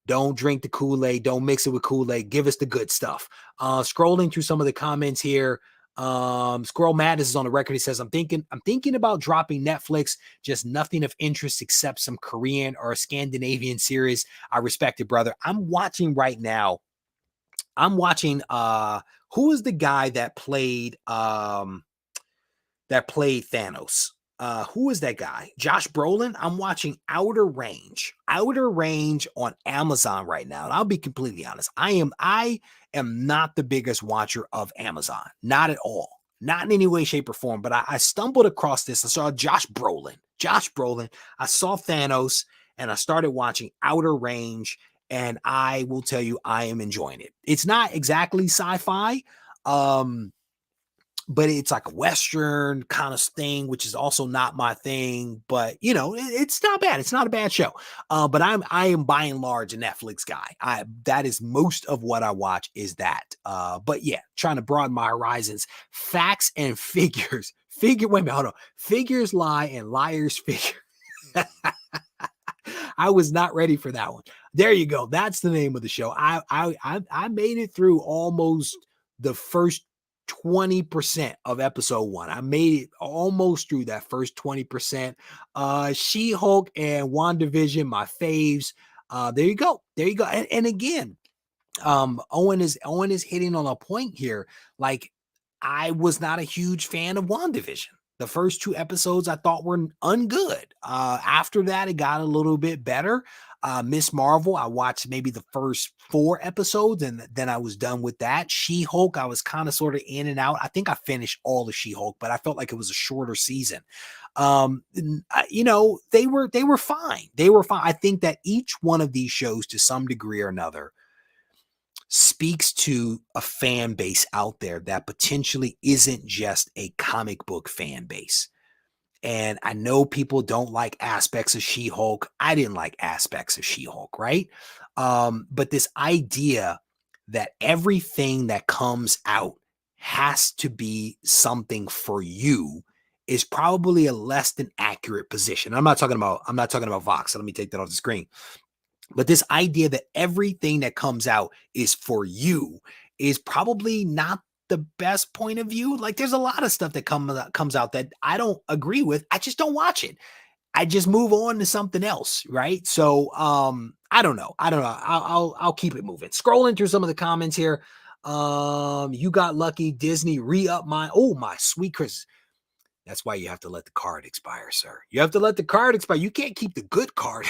Speaker 2: Don't drink the Kool-Aid. Don't mix it with Kool-Aid. Give us the good stuff. Scrolling through some of the comments here. Squirrel Madness is on the record. He says, I'm thinking about dropping Netflix, just nothing of interest except some Korean or a Scandinavian series. I respect it, brother. I'm watching right now. Who is the guy that played Thanos? Who is that guy? Josh Brolin. I'm watching Outer Range on Amazon right now. And I'll be completely honest. I am not the biggest watcher of Amazon. Not at all. Not in any way, shape, or form. But I stumbled across this. I saw Josh Brolin. I saw Thanos, and I started watching Outer Range. And I will tell you, I am enjoying it. It's not exactly sci-fi, but it's like a Western kind of thing, which is also not my thing. But it's not bad. It's not a bad show. But I am by and large a Netflix guy. That is most of what I watch is that. But yeah, trying to broaden my horizons. Facts and figures. Wait a minute, hold on. Figures lie and liars figure. I was not ready for that one. There you go. That's the name of the show. I made it through almost the first 20% of episode 1. I made it almost through that first 20%. She-Hulk and WandaVision, my faves. There you go. And again, Owen is hitting on a point here. Like, I was not a huge fan of WandaVision. The first 2 episodes I thought were ungood. After that, it got a little bit better. Miss Marvel, I watched maybe the first 4 episodes, and then I was done with that. She-Hulk, I was kind of sort of in and out. I think I finished all of She-Hulk, but I felt like it was a shorter season. They were fine. I think that each one of these shows, to some degree or another, speaks to a fan base out there that potentially isn't just a comic book fan base. And I know people don't like aspects of She-Hulk. I didn't like aspects of She-Hulk, right? But this idea that everything that comes out has to be something for you is probably a less than accurate position. I'm not talking about Vox. So let me take that off the screen. But this idea that everything that comes out is for you is probably not the best point of view. Like, there's a lot of stuff that comes out that I don't agree with. I just don't watch it. I just move on to something else, right? So I don't know. I'll keep it moving. Scrolling through some of the comments here. You got lucky. Disney re-up my sweet Chris. That's why you have to let the card expire, sir. You have to let the card expire. You can't keep the good card.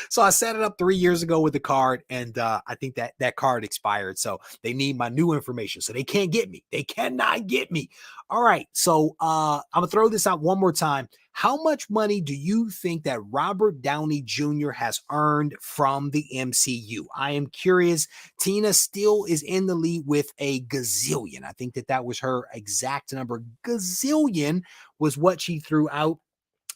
Speaker 2: So I set it up 3 years ago with the card, and I think that card expired. So they need my new information. So they can't get me. They cannot get me. All right. So I'm gonna throw this out one more time. How much money do you think that Robert Downey Jr. has earned from the MCU? I am curious. Tina still is in the lead with a gazillion. I think that was her exact number. Gazillion was what she threw out.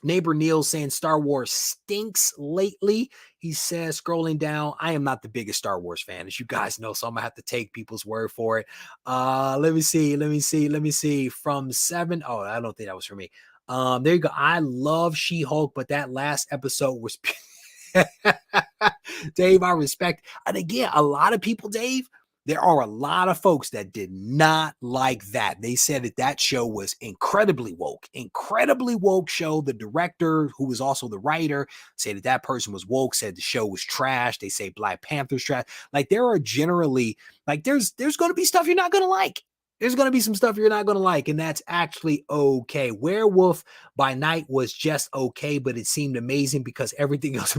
Speaker 2: Neighbor Neil saying Star Wars stinks lately. He says, scrolling down, I am not the biggest Star Wars fan, as you guys know, so I'm gonna have to take people's word for it. Let me see. From 7. Oh, I don't think that was for me. There you go. I love She-Hulk, but that last episode was Dave, I respect. And again, a lot of people, Dave, there are a lot of folks that did not like that. They said that show was incredibly woke show. The director, who was also the writer, said that person was woke, said the show was trash. They say Black Panther's trash. Like, there are generally, like, there's going to be stuff you're not going to like. There's going to be some stuff you're not going to like, and that's actually okay. Werewolf by Night was just okay, but it seemed amazing because everything else.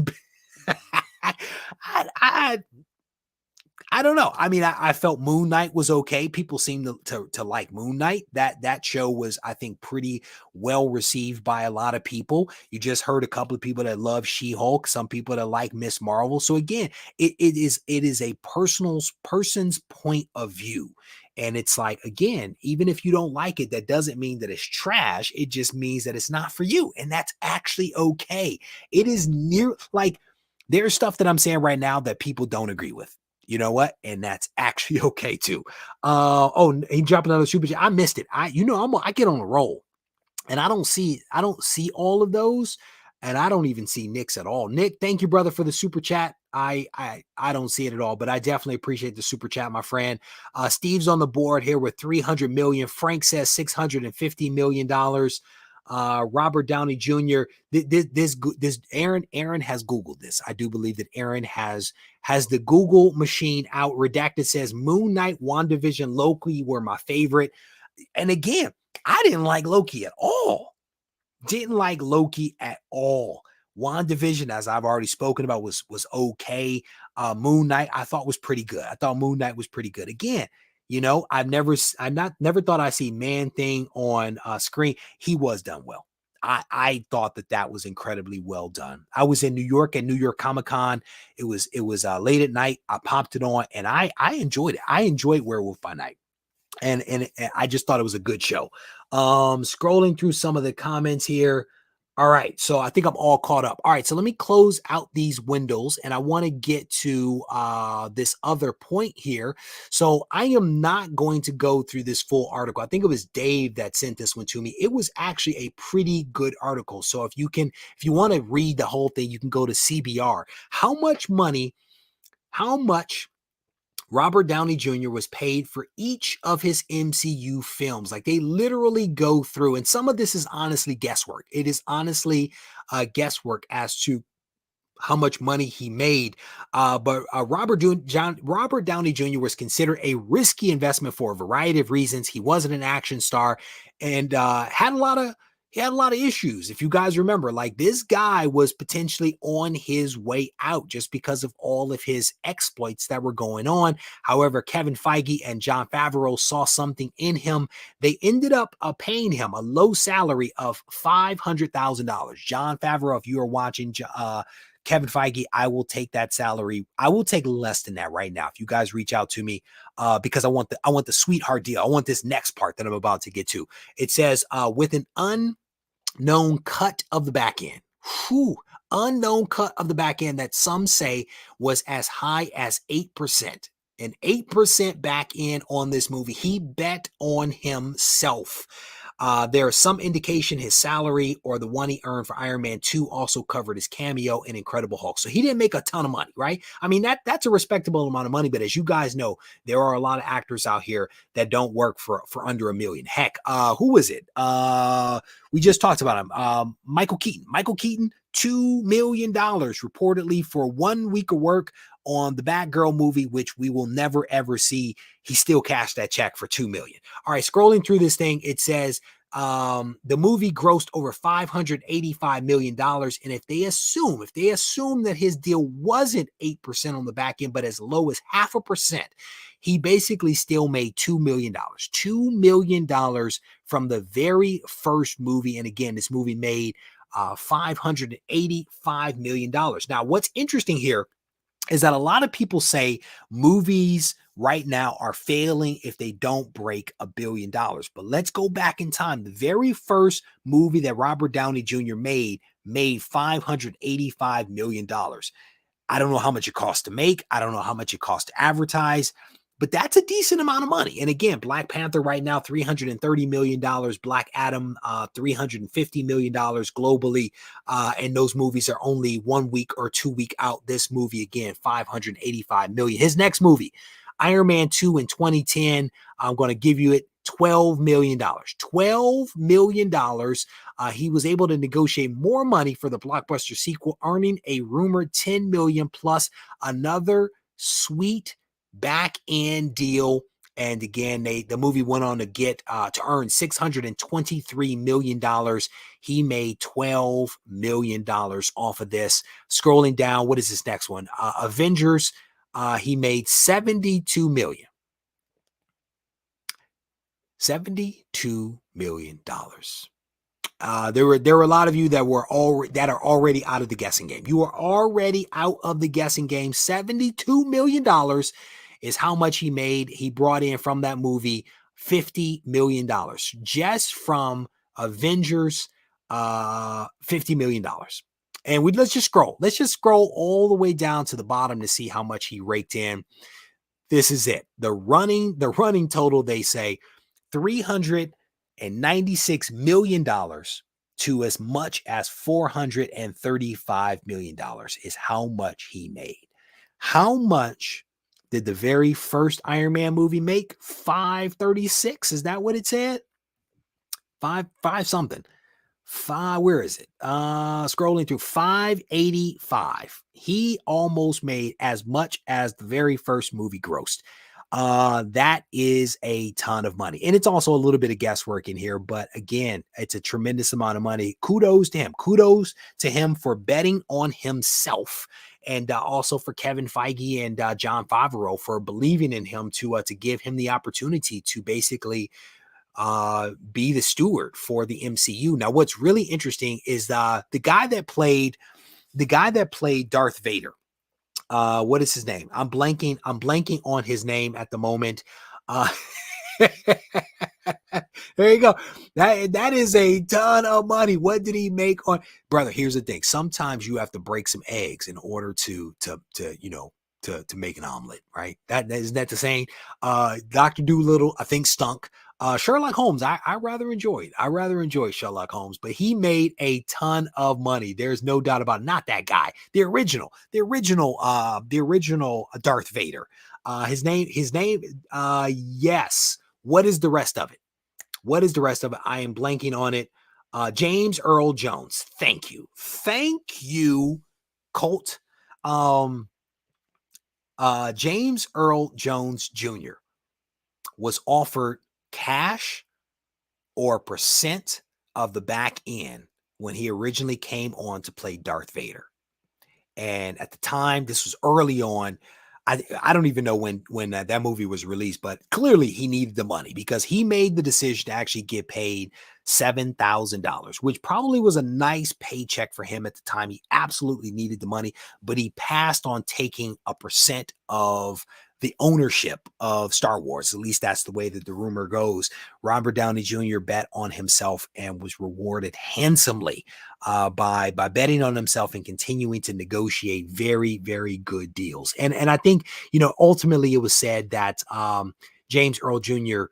Speaker 2: I don't know. I mean, I felt Moon Knight was okay. People seem to like Moon Knight. That show was, I think, pretty well received by a lot of people. You just heard a couple of people that love She-Hulk, some people that like Miss Marvel. So again, it is a person's point of view. And it's like, again, even if you don't like it, that doesn't mean that it's trash. It just means that it's not for you. And that's actually okay. It is like, there's stuff that I'm saying right now that people don't agree with. You know what? And that's actually okay too. Oh, he dropped another super chat. I missed it. I get on a roll, and I don't see all of those, and I don't even see Nick's at all. Nick, thank you, brother, for the super chat. I don't see it at all, but I definitely appreciate the super chat, my friend. Steve's on the board here with 300 million. Frank says $650 million. Robert Downey Jr. This Aaron has Googled this. I do believe that Aaron has the Google machine out. Redacted says Moon Knight, WandaVision, Loki were my favorite. And again, I didn't like Loki at all. WandaVision, as I've already spoken about, was okay. Moon Knight, I thought was pretty good. Again, you know, I've never thought I'd see Man-Thing on screen. He was done well. I thought that was incredibly well done. I was in New York at New York Comic Con. It was late at night. I popped it on, and I enjoyed it. I enjoyed Werewolf by Night. And I just thought it was a good show. Scrolling through some of the comments here. All right, so I think I'm all caught up. All right, so let me close out these windows, and I want to get to this other point here. So I am not going to go through this full article. I think it was Dave that sent this one to me. It was actually a pretty good article. So if you want to read the whole thing, you can go to CBR. How much Robert Downey Jr. was paid for each of his MCU films. Like, they literally go through, and some of this is honestly guesswork. It is honestly guesswork as to how much money he made. But Robert Downey Jr. was considered a risky investment for a variety of reasons. He wasn't an action star, and had a lot of issues. If you guys remember, like, this guy was potentially on his way out just because of all of his exploits that were going on. However, Kevin Feige and Jon Favreau saw something in him. They ended up paying him a low salary of $500,000. Jon Favreau, if you are watching, Kevin Feige, I will take that salary. I will take less than that right now if you guys reach out to me, because I want the sweetheart deal. I want this next part that I'm about to get to. It says with an unknown cut of the back end. Unknown cut of the back end that some say was as high as 8%. An 8% back end on this movie. He bet on himself. There is some indication his salary or the one he earned for Iron Man 2 also covered his cameo in Incredible Hulk. So he didn't make a ton of money, right? I mean, that's a respectable amount of money, but as you guys know, there are a lot of actors out here that don't work for under $1 million. Heck, who was it? We just talked about him. Michael Keaton. Michael Keaton, $2 million reportedly for 1 week of work on the Batgirl movie, which we will never ever see. He still cashed that check for $2 million. All right, scrolling through this thing, it says the movie grossed over $585 million. And if they assume that his deal wasn't 8% on the back end, but as low as 0.5%, he basically still made $2 million. $2 million from the very first movie. And again, this movie made $585 million. Now, what's interesting here is that a lot of people say movies right now are failing if they don't break $1 billion. But let's go back in time. The very first movie that Robert Downey Jr. made $585 million. I don't know how much it costs to make. I don't know how much it costs to advertise, but that's a decent amount of money. And again, Black Panther right now, $330 million. Black Adam, $350 million globally. And those movies are only 1 week or 2 week out. This movie, again, $585 million. His next movie, Iron Man 2 in 2010, I'm going to give you it $12 million. $12 million. He was able to negotiate more money for the blockbuster sequel, earning a rumored $10 million plus another sweet back end deal. And again, the movie went on to get to earn $623 million. He made $12 million off of this. Scrolling down, what is this next one? Avengers. He made $72 million. $72 million. There were a lot of you that are already out of the guessing game. You are already out of the guessing game. $72 million is how much he made. He brought in from that movie $50 million just from Avengers. $50 million. And let's just scroll. Let's just scroll all the way down to the bottom to see how much he raked in. This is it. The running total, they say, $396 million to as much as $435 million is how much he made. How much did the very first Iron Man movie make? 536. Is that what it said? Five something. Where is it? Scrolling through 585. He almost made as much as the very first movie grossed. That is a ton of money. And it's also a little bit of guesswork in here, but again, it's a tremendous amount of money. Kudos to him. Kudos to him for betting on himself. And also for Kevin Feige and Jon Favreau for believing in him to give him the opportunity to basically be the steward for the MCU. Now, what's really interesting is the guy that played Darth Vader. What is his name? I'm blanking on his name at the moment. There you go. That is a ton of money. What did he make on? Brother, here's the thing. Sometimes you have to break some eggs in order to make an omelet, right? Isn't that the saying? Dr. Doolittle, I think, stunk. Sherlock Holmes, I rather enjoyed. I rather enjoy Sherlock Holmes, but he made a ton of money. There's no doubt about it. Not that guy. The original Darth Vader. His name, yes. What is the rest of it? I am blanking on it. James Earl Jones. Thank you, Colt. James Earl Jones Jr. was offered cash or percent of the back end when he originally came on to play Darth Vader. And at the time, this was early on. I don't even know when that movie was released, but clearly he needed the money because he made the decision to actually get paid $7,000, which probably was a nice paycheck for him at the time. He absolutely needed the money, but he passed on taking a percent of the ownership of Star Wars. At least that's the way that the rumor goes. Robert Downey Jr. bet on himself and was rewarded handsomely by betting on himself and continuing to negotiate very, very good deals. And I think, ultimately it was said that James Earl Jr.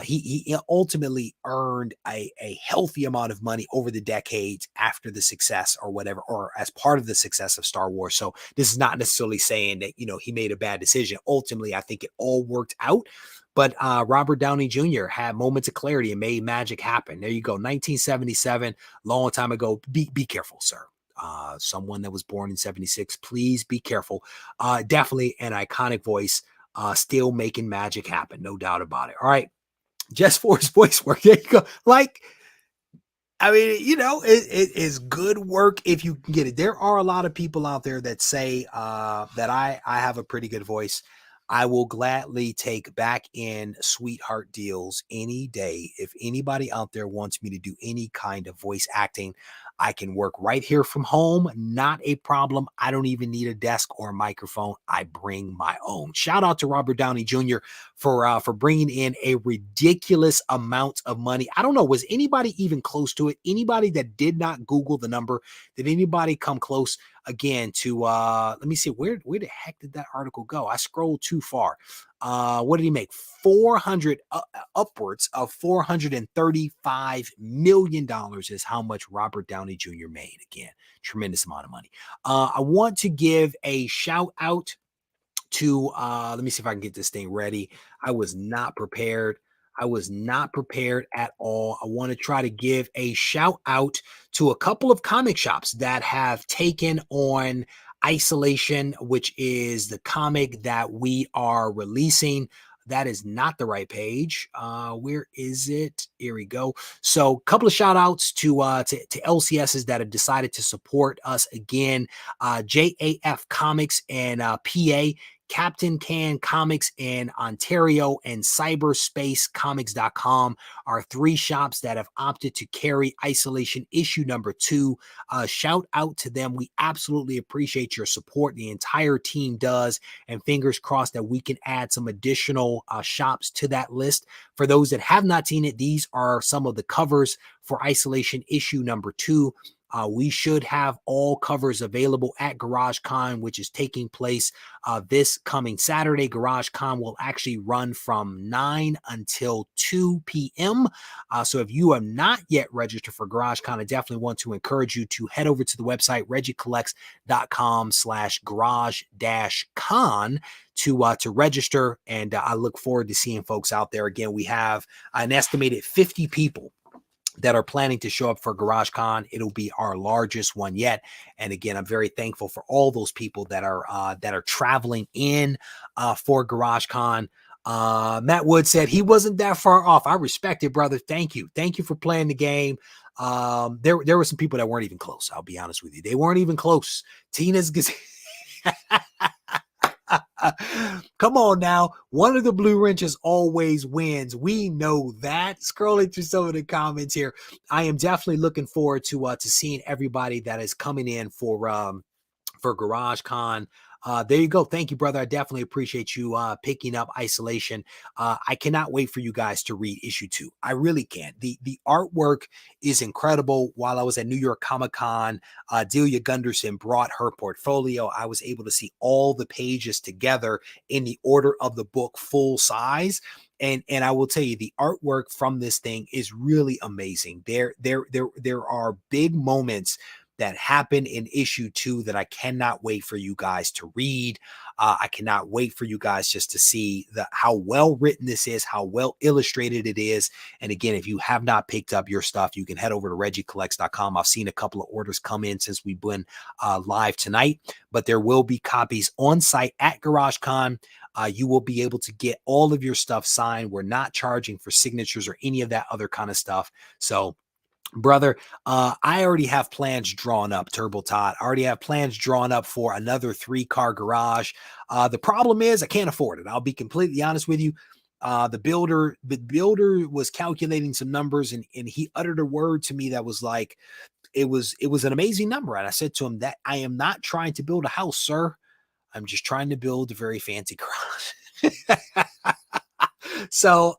Speaker 2: He ultimately earned a healthy amount of money over the decades after the success or whatever, or as part of the success of Star Wars. So this is not necessarily saying that, he made a bad decision. Ultimately, I think it all worked out. But Robert Downey Jr. had moments of clarity and made magic happen. There you go. 1977, long time ago. Be careful, sir. Someone that was born in 76, please be careful. Definitely an iconic voice, still making magic happen. No doubt about it. All right. Just for his voice work. There you go. Like, I mean, it is good work if you can get it. There are a lot of people out there that say that I have a pretty good voice. I will gladly take back in sweetheart deals any day. If anybody out there wants me to do any kind of voice acting, I can work right here from home. Not a problem. I don't even need a desk or a microphone. I bring my own. Shout out to Robert Downey Jr. for bringing in a ridiculous amount of money. I don't know. Was anybody even close to it? Anybody that did not Google the number? Did anybody come close? Again, to let me see, where the heck did that article go? I scrolled too far. What did he make? 400 upwards of $435 million is how much Robert Downey Jr. made. Again, tremendous amount of money. I want to give a shout out to let me see if I can get this thing ready. I was not prepared. I was not prepared at all. I want to try to give a shout out to a couple of comic shops that have taken on Isolation, which is the comic that we are releasing. That is not the right page. Where is it? Here we go. So a couple of shout outs to LCSs that have decided to support us again. JAF Comics and PA, Captain Can Comics in Ontario, and cyberspacecomics.com are three shops that have opted to carry Isolation issue number 2. Shout out to them. We absolutely appreciate your support. The entire team does, and fingers crossed that we can add some additional shops to that list. For those that have not seen it, these are some of the covers for Isolation issue number 2. We should have all covers available at GarageCon, which is taking place this coming Saturday. GarageCon will actually run from 9 until 2 p.m. So if you have not yet registered for GarageCon, I definitely want to encourage you to head over to the website, regiecollects.com/garage-con to register. And I look forward to seeing folks out there. Again, we have an estimated 50 people that are planning to show up for GarageCon. It'll be our largest one yet. And again, I'm very thankful for all those people that are traveling in for GarageCon. Matt Wood said he wasn't that far off. I respect it, brother. Thank you. Thank you for playing the game. There were some people that weren't even close. I'll be honest with you. They weren't even close. Tina's come on now. One of the blue wrenches always wins. We know that. Scrolling through some of the comments here, I am definitely looking forward to seeing everybody that is coming in for GarageCon. There you go. Thank you, brother. I definitely appreciate you picking up Isolation. I cannot wait for you guys to read issue 2. I really can. The artwork is incredible. While I was at New York Comic Con, Delia Gunderson brought her portfolio. I was able to see all the pages together in the order of the book, full size. And I will tell you, the artwork from this thing is really amazing. There are big moments that happen in issue 2 that I cannot wait for you guys to read. I cannot wait for you guys just to see how well written this is, how well illustrated it is. And again, if you have not picked up your stuff, you can head over to regiecollects.com. I've seen a couple of orders come in since we've been live tonight, but there will be copies on site at GarageCon. You will be able to get all of your stuff signed. We're not charging for signatures or any of that other kind of stuff. So brother, I already have plans drawn up, Turbo Todd. I already have plans drawn up for another 3-car garage. The problem is I can't afford it. I'll be completely honest with you. The builder was calculating some numbers and he uttered a word to me that was like, it was an amazing number. And I said to him that I am not trying to build a house, sir. I'm just trying to build a very fancy garage. So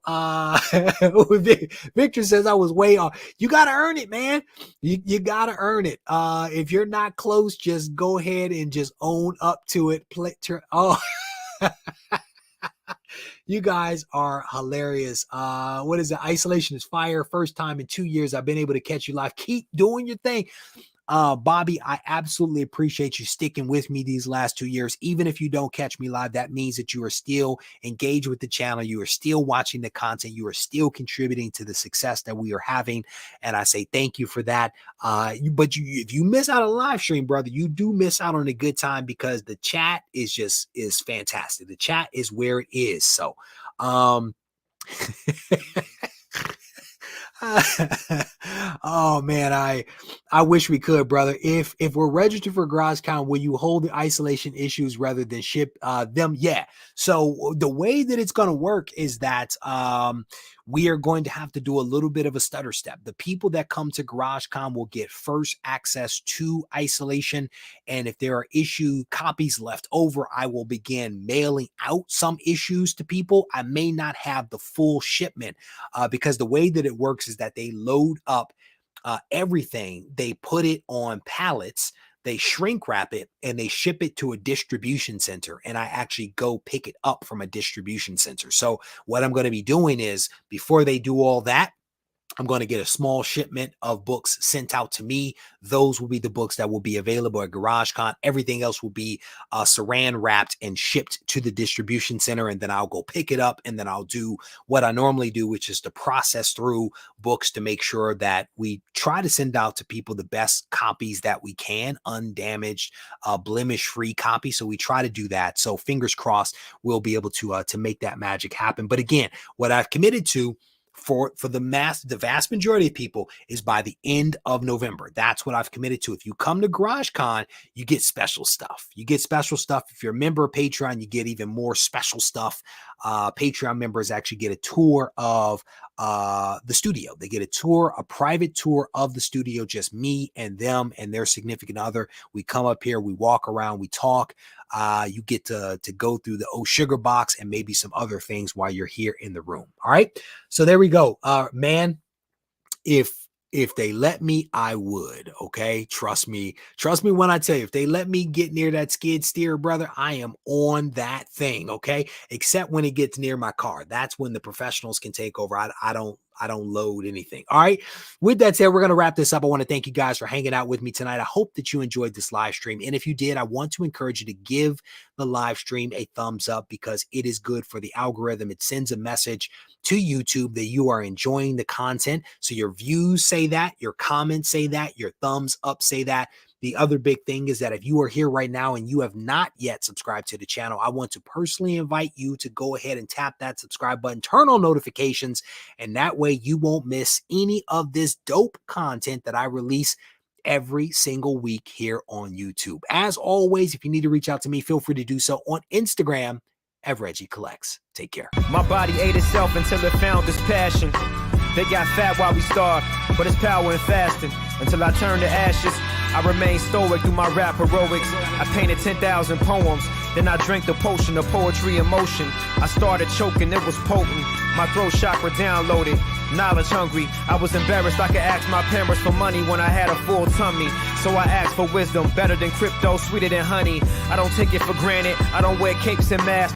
Speaker 2: Victor says I was way off. You got to earn it, man. You got to earn it. If you're not close, just go ahead and just own up to it. Oh, You guys are hilarious. What is it? Isolation is fire. First time in 2 years I've been able to catch you live. Keep doing your thing. Bobby, I absolutely appreciate you sticking with me these last 2 years. Even if you don't catch me live, that means that you are still engaged with the channel. You are still watching the content. You are still contributing to the success that we are having. And I say thank you for that. But if you miss out on a live stream, brother, you do miss out on a good time because the chat is fantastic. The chat is where it is. So, oh man, I wish we could, brother. If we're registered for GarageCon, will you hold the isolation issues rather than ship them? Yeah. So the way that it's going to work is that we are going to have to do a little bit of a stutter step. The people that come to GarageCon will get first access to isolation, and if there are issue copies left over, I will begin mailing out some issues to people. I may not have the full shipment because the way that it works is that they load up everything, they put it on pallets, they shrink wrap it, and they ship it to a distribution center. And I actually go pick it up from a distribution center. So what I'm going to be doing is before they do all that, I'm going to get a small shipment of books sent out to me. Those will be the books that will be available at GarageCon. Everything else will be saran wrapped and shipped to the distribution center. And then I'll go pick it up. And then I'll do what I normally do, which is to process through books to make sure that we try to send out to people the best copies that we can, undamaged, blemish-free copies. So we try to do that. So fingers crossed, we'll be able to make that magic happen. But again, what I've committed to for the vast majority of people is by the end of November. That's what I've committed to. If you come to GarageCon, you get special stuff. You get special stuff. If you're a member of Patreon, you get even more special stuff. Patreon members actually get a tour of the studio. They get a private tour of the studio, just me and them and their significant other. We come up here, we walk around, we talk. You get to go through the sugar box and maybe some other things while you're here in the room. All right. So there we go. Man, if they let me, I would. Okay. Trust me when I tell you, if they let me get near that skid steer, brother, I am on that thing. Okay. Except when it gets near my car. That's when the professionals can take over. I don't load anything. All right. With that said, we're going to wrap this up. I want to thank you guys for hanging out with me tonight. I hope that you enjoyed this live stream. And if you did, I want to encourage you to give the live stream a thumbs up because it is good for the algorithm. It sends a message to YouTube that you are enjoying the content. So your views say that, your comments say that, your thumbs up say that. The other big thing is that if you are here right now and you have not yet subscribed to the channel, I want to personally invite you to go ahead and tap that subscribe button, turn on notifications, and that way you won't miss any of this dope content that I release every single week here on YouTube. As always, if you need to reach out to me, feel free to do so on Instagram at Regie Collects. Take care.
Speaker 1: My body ate itself until it found its passion. They got fat while we starved, but it's power in fasting. Until I turn to ashes, I remain stoic through my rap heroics. I painted 10,000 poems, then I drank the potion of poetry and motion. I started choking, it was potent. My throat chakra downloaded, knowledge hungry. I was embarrassed I could ask my parents for money when I had a full tummy. So I asked for wisdom, better than crypto, sweeter than honey. I don't take it for granted, I don't wear capes and masks.